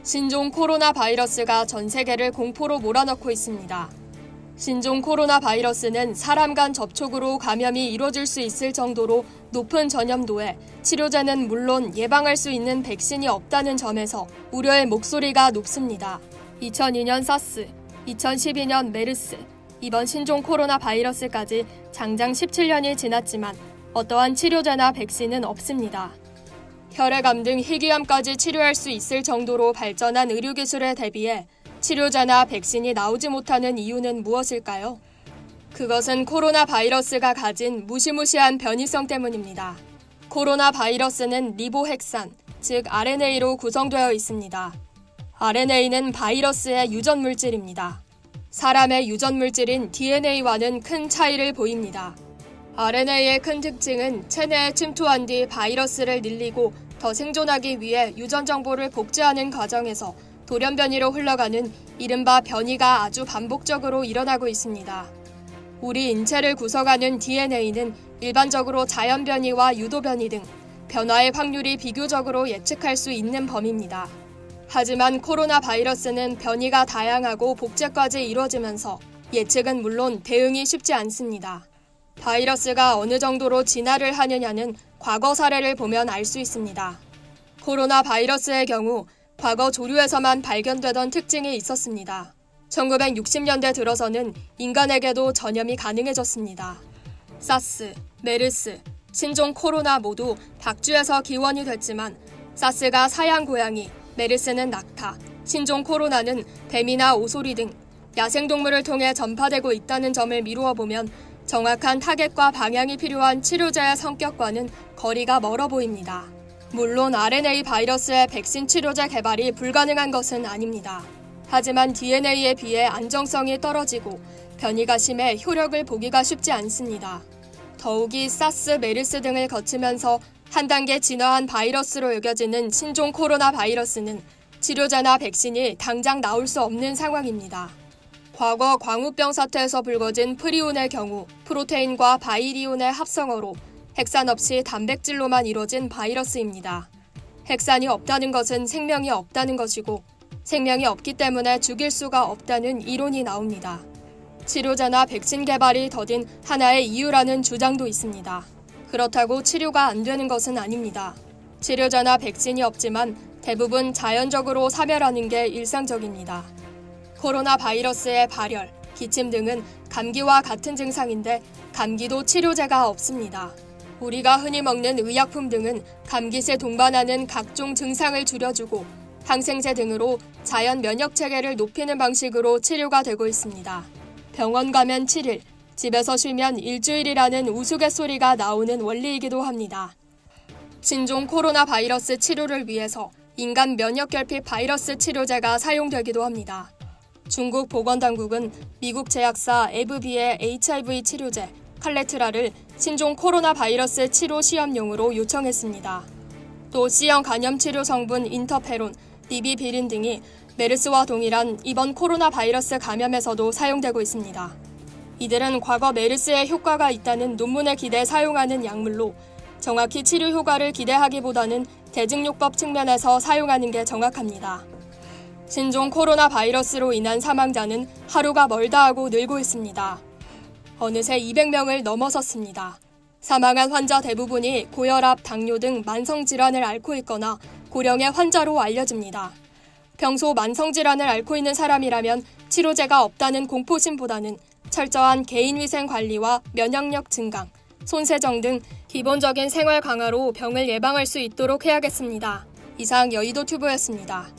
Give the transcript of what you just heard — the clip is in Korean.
신종 코로나 바이러스가 전 세계를 공포로 몰아넣고 있습니다. 신종 코로나 바이러스는 사람 간 접촉으로 감염이 이뤄질 수 있을 정도로 높은 전염도에 치료제는 물론 예방할 수 있는 백신이 없다는 점에서 우려의 목소리가 높습니다. 2002년 사스, 2012년 메르스, 이번 신종 코로나 바이러스까지 장장 17년이 지났지만 어떠한 치료제나 백신은 없습니다. 혈액암 등 희귀암까지 치료할 수 있을 정도로 발전한 의료기술에 대비해 치료제나 백신이 나오지 못하는 이유는 무엇일까요? 그것은 코로나 바이러스가 가진 무시무시한 변이성 때문입니다. 코로나 바이러스는 리보핵산, 즉 RNA로 구성되어 있습니다. RNA는 바이러스의 유전물질입니다. 사람의 유전물질인 DNA와는 큰 차이를 보입니다. RNA의 큰 특징은 체내에 침투한 뒤 바이러스를 늘리고 더 생존하기 위해 유전 정보를 복제하는 과정에서 돌연 변이로 흘러가는 이른바 변이가 아주 반복적으로 일어나고 있습니다. 우리 인체를 구성하는 DNA는 일반적으로 자연 변이와 유도 변이 등 변화의 확률이 비교적으로 예측할 수 있는 범위입니다. 하지만 코로나 바이러스는 변이가 다양하고 복제까지 이루어지면서 예측은 물론 대응이 쉽지 않습니다. 바이러스가 어느 정도로 진화를 하느냐는 과거 사례를 보면 알 수 있습니다. 코로나 바이러스의 경우 과거 조류에서만 발견되던 특징이 있었습니다. 1960년대 들어서는 인간에게도 전염이 가능해졌습니다. 사스, 메르스, 신종 코로나 모두 박쥐에서 기원이 됐지만 사스가 사양 고양이, 메르스는 낙타, 신종 코로나는 뱀이나 오소리 등 야생동물을 통해 전파되고 있다는 점을 미루어 보면 정확한 타겟과 방향이 필요한 치료제의 성격과는 거리가 멀어 보입니다. 물론 RNA 바이러스의 백신 치료제 개발이 불가능한 것은 아닙니다. 하지만 DNA에 비해 안정성이 떨어지고 변이가 심해 효력을 보기가 쉽지 않습니다. 더욱이 사스, 메르스 등을 거치면서 한 단계 진화한 바이러스로 여겨지는 신종 코로나 바이러스는 치료제나 백신이 당장 나올 수 없는 상황입니다. 과거 광우병 사태에서 불거진 프리온의 경우 프로테인과 바이리온의 합성어로 핵산 없이 단백질로만 이루어진 바이러스입니다. 핵산이 없다는 것은 생명이 없다는 것이고 생명이 없기 때문에 죽일 수가 없다는 이론이 나옵니다. 치료제나 백신 개발이 더딘 하나의 이유라는 주장도 있습니다. 그렇다고 치료가 안 되는 것은 아닙니다. 치료제나 백신이 없지만 대부분 자연적으로 사멸하는 게 일상적입니다. 코로나 바이러스의 발열, 기침 등은 감기와 같은 증상인데 감기도 치료제가 없습니다. 우리가 흔히 먹는 의약품 등은 감기 시 동반하는 각종 증상을 줄여주고 항생제 등으로 자연 면역 체계를 높이는 방식으로 치료가 되고 있습니다. 병원 가면 7일, 집에서 쉬면 일주일이라는 우스갯소리가 나오는 원리이기도 합니다. 신종 코로나 바이러스 치료를 위해서 인간 면역 결핍 바이러스 치료제가 사용되기도 합니다. 중국 보건당국은 미국 제약사 에브비의 HIV 치료제 칼레트라를 신종 코로나 바이러스 치료 시험용으로 요청했습니다. 또 C형 간염 치료 성분 인터페론, 비비비린 등이 메르스와 동일한 이번 코로나 바이러스 감염에서도 사용되고 있습니다. 이들은 과거 메르스에 효과가 있다는 논문에 기대 사용하는 약물로 정확히 치료 효과를 기대하기보다는 대증요법 측면에서 사용하는 게 정확합니다. 신종 코로나 바이러스로 인한 사망자는 하루가 멀다 하고 늘고 있습니다. 어느새 200명을 넘어섰습니다. 사망한 환자 대부분이 고혈압, 당뇨 등 만성질환을 앓고 있거나 고령의 환자로 알려집니다. 평소 만성질환을 앓고 있는 사람이라면 치료제가 없다는 공포심보다는 철저한 개인위생 관리와 면역력 증강, 손세정 등 기본적인 생활 강화로 병을 예방할 수 있도록 해야겠습니다. 이상 여의도 튜브였습니다.